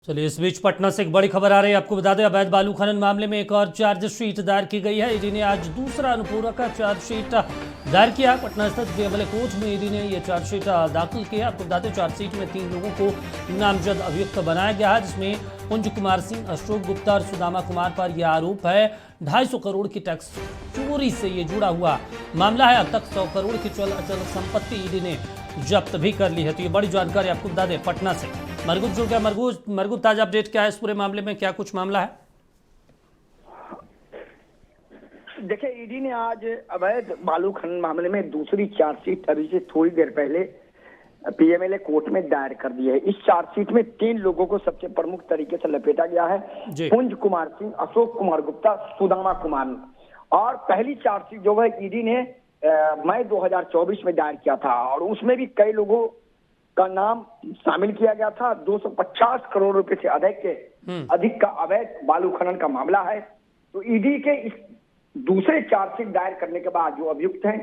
चलिए, इस बीच पटना से एक बड़ी खबर आ रही है। आपको बता दें, अवैध बालू खनन मामले में एक और चार्जशीट दायर की गई है। ईडी ने आज दूसरा अनुपूरक का चार्जशीट दायर किया। पटना स्थित डीएमएलए कोर्ट में ईडी ने यह चार्जशीट दाखिल किया। आपको बता दें, चार्जशीट में 3 लोगों को नामजद अभियुक्त बनाया गया है, जिसमें पुंज कुमार सिंह, अशोक गुप्ता और सुदामा कुमार पर यह आरोप है 250 करोड़ की टैक्स चोरी से ये जुड़ा हुआ मामला है। अब तक 100 करोड़ की चल अचल संपत्ति ईडी ने जब्त भी कर ली है। तो ये बड़ी जानकारी आपको बता दें। पटना से मरगुज जुड़ गया। मरगुज, ताजा अपडेट क्या है इस पूरे मामले में, क्या कुछ मामला है? देखिए, ईडी ने आज अवैध बालू खनन मामले में दूसरी चार्जशीट अभी से थोड़ी देर पहले पीएमएलए कोर्ट में दायर कर दी है। इस चार्जशीट में 3 लोगों को सबसे प्रमुख तरीके से लपेटा गया है। पुंज कुमार सिंह, अशोक कुमार गुप्ता, सुदामा कुमार। और पहली चार्जशीट जो है ईडी ने मई 2024 में दायर किया था, और उसमें भी कई लोगों का नाम शामिल किया गया था। 250 करोड़ रुपए से अधिक का अवैध बालू खनन का मामला है। तो ईडी के इस दूसरे चार्जशीट दायर करने के बाद जो अभियुक्त हैं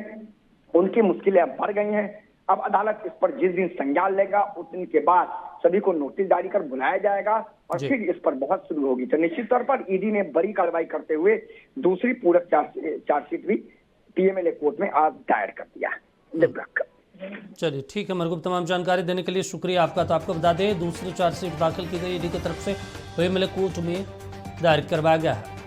उनकी मुश्किलें अब बढ़ गई हैं। अब अदालत इस पर जिस दिन संज्ञान लेगा उस दिन के बाद सभी को नोटिस जारी कर बुलाया जाएगा और फिर इस पर बहस शुरू होगी। तो निश्चित तौर पर ईडी ने बड़ी कार्रवाई करते हुए दूसरी पूरक चार्जशीट भी पीएमएलए कोर्ट में आज दायर कर दिया। चलिए, ठीक है मरगुब, तमाम जानकारी देने के लिए शुक्रिया आपका। तो आपको बता दें, दूसरी चार्जशीट दाखिल की गई ईडी की तरफ से पीएमएलए कोर्ट में दायर करवाया गया है।